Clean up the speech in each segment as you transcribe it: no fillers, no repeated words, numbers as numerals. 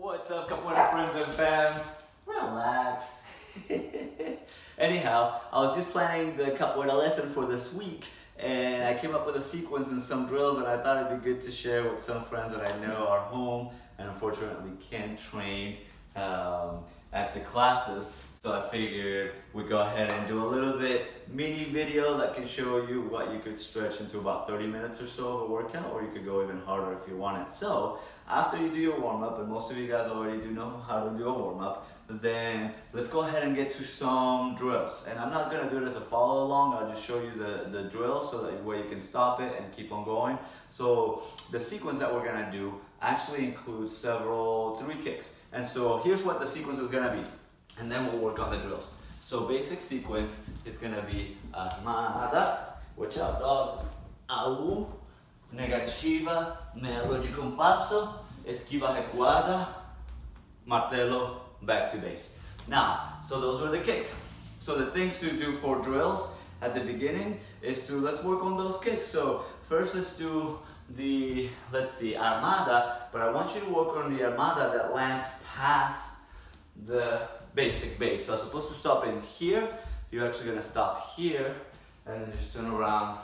What's up, Capoeira friends and fam? Relax. Anyhow, I was just planning the Capoeira lesson for this week, and I came up with a sequence and some drills, and I thought it'd be good to share with some friends that I know are home and unfortunately can't train at the classes. So I figured we'd go ahead and do a little bit mini video that can show you what you could stretch into about 30 minutes or so of a workout, or you could go even harder if you wanted. So after you do your warm-up, and most of you guys already do know how to do a warm-up, then let's go ahead and get to some drills. And I'm not gonna do it as a follow along, I'll just show you the drill so that way you can stop it and keep on going. So the sequence that we're gonna do actually includes three kicks. And so here's what the sequence is gonna be. And then we'll work on the drills. So basic sequence is gonna be Armada, watch out dog, Au, negativa, Meia compasso, esquiva, recuada, martelo, back to base. Now, so those were the kicks. So the things to do for drills at the beginning is let's work on those kicks. So first let's do Armada, but I want you to work on the Armada that lands past the basic base. So I'm supposed to stop in here, you're actually gonna stop here and then just turn around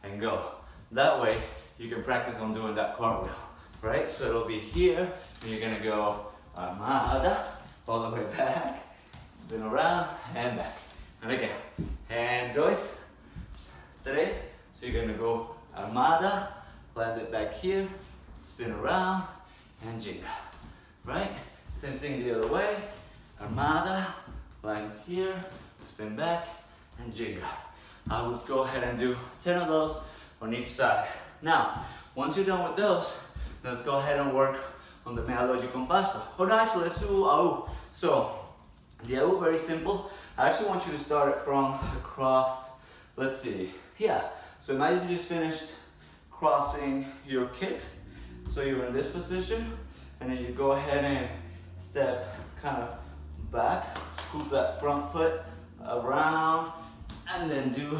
and go. That way you can practice on doing that cartwheel, right? So it'll be here and you're gonna go Armada, all the way back, spin around and back. And again, and dos, tres. So you're gonna go Armada, land it back here, spin around and jinga, right? Same thing the other way. Armada, line here, spin back, and jinga. I would go ahead and do 10 of those on each side. Now, once you're done with those, let's go ahead and work on the Meia compasso. Oh no, actually, let's do Au. So, the Au, very simple. I actually want you to start it from across, let's see, yeah. So imagine you just finished crossing your kick. So you're in this position, and then you go ahead and step kind of back, scoop that front foot around, and then do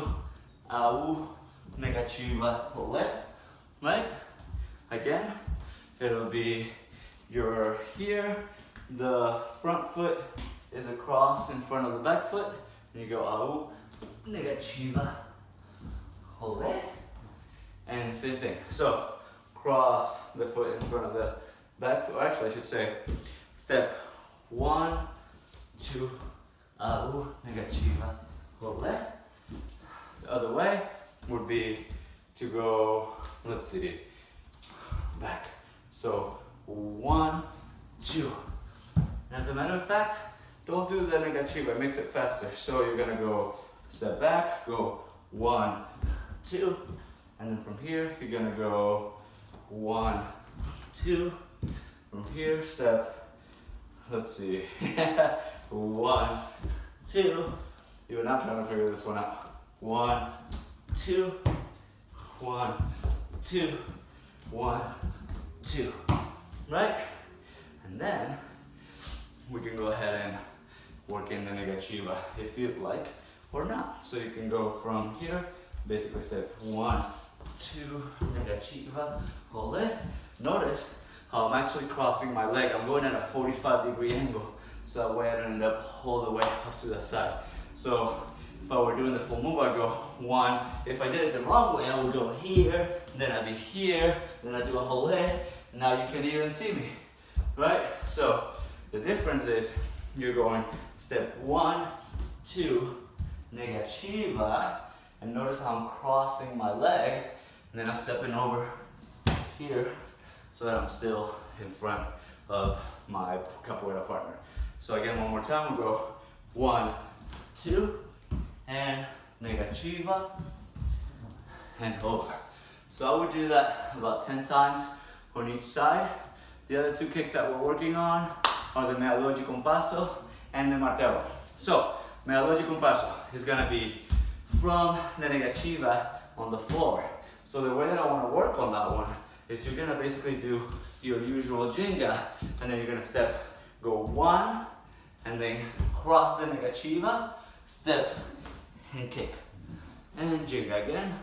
Au, negativa, right? Again, it'll be you're here, the front foot is across in front of the back foot, and you go Au, negativa, and same thing. So cross the foot in front of the back foot, or actually I should say, step 1, 2, Au, negativa, The other way would be to go, let's see, back. So 1, 2. As a matter of fact, don't do the negativa, it makes it faster. So you're gonna go step back, go 1, 2, and then from here you're gonna go 1, 2. From here, step, let's see, 1, 2. Even I'm trying to figure this one out. 1, 2, 1, 2, 1, 2. Right? And then we can go ahead and work in the negativa if you'd like or not. So you can go from here, basically step 1, 2, negativa, hold it. Notice how I'm actually crossing my leg. I'm going at a 45-degree angle, so that way I don't end up all the way off to the side. So if I were doing the full move, I'd go 1. If I did it the wrong way, I would go here, then I'd be here, then I'd do a whole leg. Now you can even see me, right? So the difference is you're going step 1, 2, negativa, and notice how I'm crossing my leg, and then I'm stepping over here so that I'm still in front of my capoeira partner. So again, one more time, we'll go 1, 2, and negativa, and over. So I would do that about 10 times on each side. The other two kicks that we're working on are the Meia compasso and the martelo. So, Meia compasso is gonna be from the negativa on the floor. So the way that I wanna work on that one is you're gonna basically do your usual jinga, and then you're gonna go 1, and then cross the negativa, step, and kick. And jinga again,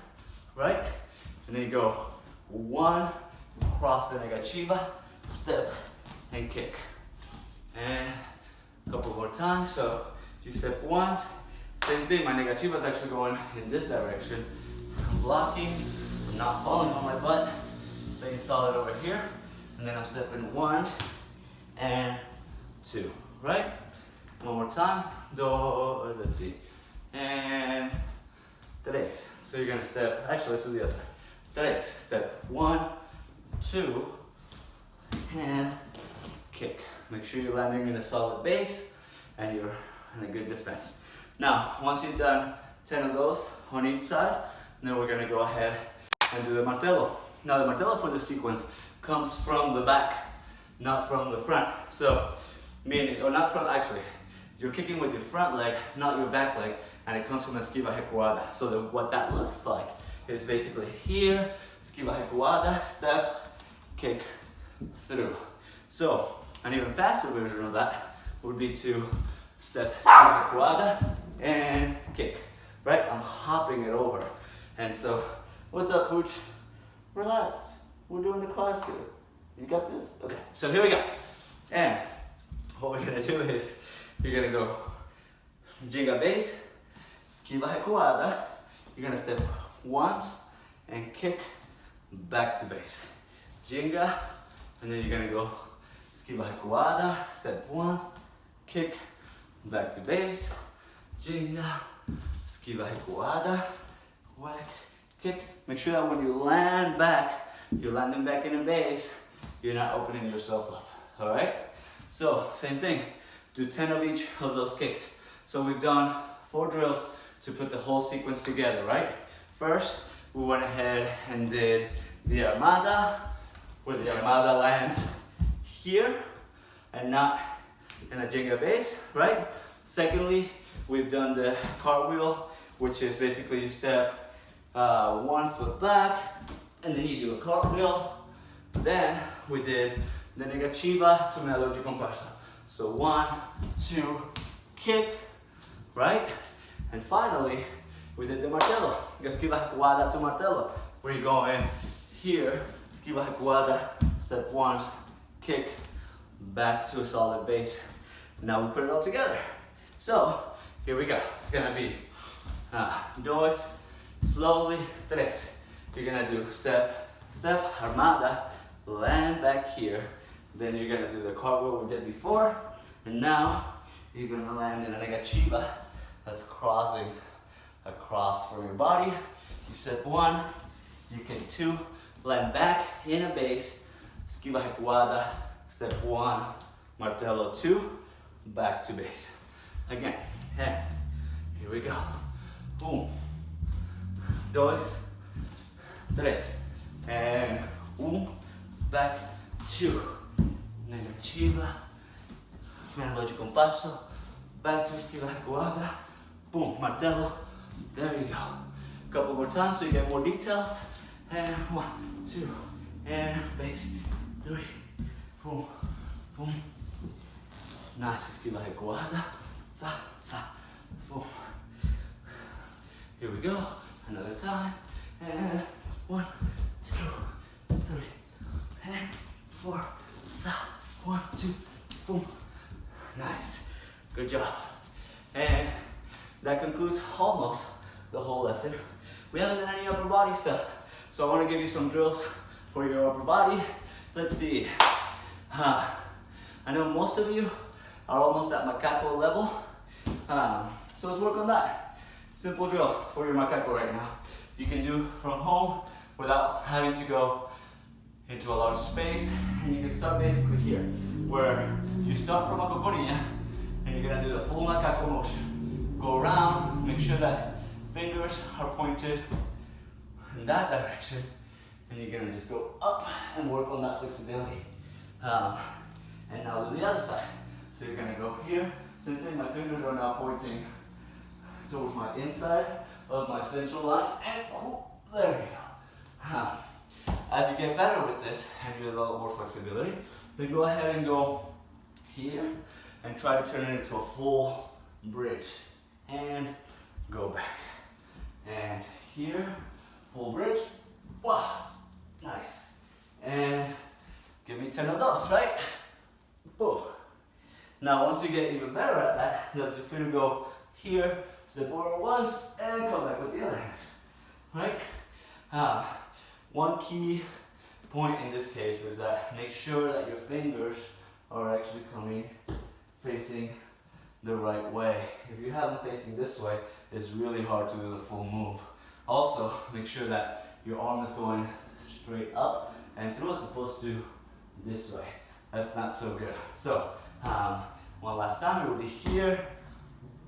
right? And then you go 1, cross the negativa, step, and kick. and a couple more times. So you step once, same thing, my negativa is actually going in this direction. I'm blocking, I'm not falling on my butt, staying solid over here, and then I'm stepping 1 and 2, right? One more time, let's see, and 3. So you're gonna step, actually let's do the other side. 3, step 1, 2, and kick. Make sure you're landing in a solid base and you're in a good defense. Now, once you've done 10 of those on each side, then we're gonna go ahead and do the martelo. Now the martelo for this sequence comes from the back, not from the front. So, meaning, or not from, actually, you're kicking with your front leg, not your back leg, and it comes from esquiva recuada. So what that looks like is basically here, esquiva recuada, step, kick, through. So, an even faster version of that would be to step, esquiva recuada, and kick, right? I'm hopping it over. And so, what's up, coach? Relax, we're doing the class here. You got this? Okay, so here we go. And what we're gonna do is, you're gonna go jinga base, esquiva recuada. You're gonna step once and kick back to base. Jinga, and then you're gonna go esquiva recuada, step 1, kick back to base. Jinga, esquiva recuada, whack, kick. Make sure that when you land back, you're landing back in a base, you're not opening yourself up, all right? So, same thing, do 10 of each of those kicks. So we've done 4 drills to put the whole sequence together, right? First, we went ahead and did the Armada, where the Armada lands here and not in a jinga base, right? Secondly, we've done the cartwheel, which is basically you step 1 foot back, and then you do a cartwheel. Then we did the negativa to Meia compasso. So 1, 2, kick, right? And finally, we did the martelo, esquiva recuada to martelo, where you go in here, esquiva recuada, step 1, kick, back to a solid base. Now we put it all together. So, here we go. It's gonna be 2, slowly, 3. You're gonna do step, step, armada, land back here. Then you're gonna do the cartwheel we did before. And now, you're gonna land in a negativa. That's crossing across from your body. You step 1, you kick 2, land back in a base, esquiva recuada, step 1, martelo 2, back to base. Again, and here we go. 1, 2, 3, and 1, back, 2, negativa, Meia compasso, back to esquiva recuada, boom, martelo, there you go. Couple more times so you get more details, and 1, 2, and base, 3, boom, boom. Nice, esquiva recuada, sa, sa, boom. Here we go, another time, and 1, 2, 3, and 4, sa, 1, 2, boom. Nice, good job. And that concludes almost the whole lesson. We haven't done any upper body stuff, so I want to give you some drills for your upper body. Let's see. I know most of you are almost at macaco level, so let's work on that. Simple drill for your macaco right now. You can do from home without having to go into a large space, and you can start basically here, where you start from a capoeira, and you're gonna do the full macaco motion. Go around, make sure that fingers are pointed in that direction, and you're gonna just go up and work on that flexibility. And now do the other side. So you're gonna go here, same thing, my fingers are now pointing towards my inside of my central line, and there you go. As you get better with this and you develop more flexibility, then go ahead and go here and try to turn it into a full bridge. And go back. And here, full bridge. Wow, nice. And give me 10 of those, right? Boom. Now, once you get even better at that, now feel free to go here, step forward once, and come back with the other hand, right? One key point in this case is that make sure that your fingers are actually coming, facing the right way. If you have them facing this way, it's really hard to do the full move. Also, make sure that your arm is going straight up and through as opposed to this way. That's not so good. So, one last time, it will be here,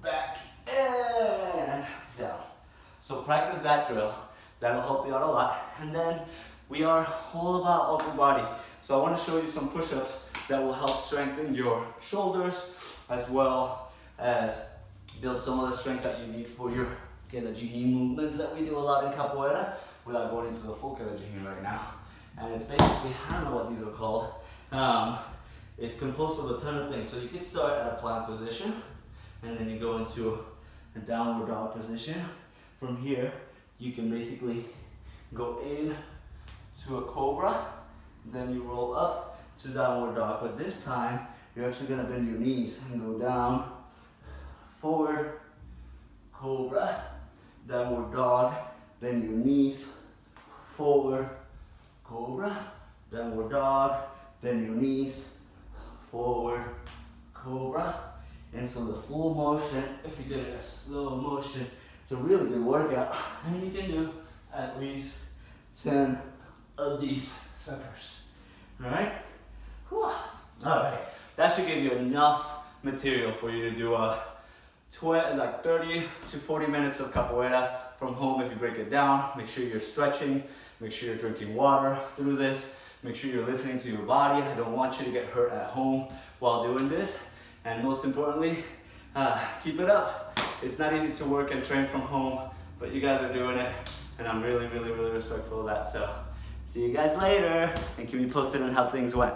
back, and down. So practice that drill. That'll help you out a lot. And then we are all about upper body. So I want to show you some push-ups that will help strengthen your shoulders as well as build some of the strength that you need for your Kelajihin movements that we do a lot in Capoeira without going into the full Kelajihin right now. And it's basically, I don't know what these are called. It's composed of a ton of things. So you can start at a plank position and then you go into a downward dog position. From here, you can basically go in to a cobra, then you roll up to downward dog. But this time, you're actually gonna bend your knees and go down, forward, cobra, downward dog, bend your knees, forward, cobra, downward dog, bend your knees, forward, cobra. And so the full motion, if you did it in slow motion, it's a really good workout. And you can do at least 10 of these suckers. All right? Whew. All right. That should give you enough material for you to do like 30 to 40 minutes of capoeira from home if you break it down. Make sure you're stretching. Make sure you're drinking water through this. Make sure you're listening to your body. I don't want you to get hurt at home while doing this. And most importantly, keep it up. It's not easy to work and train from home, but you guys are doing it. And I'm really, really, really respectful of that. So see you guys later and keep me posted on how things went.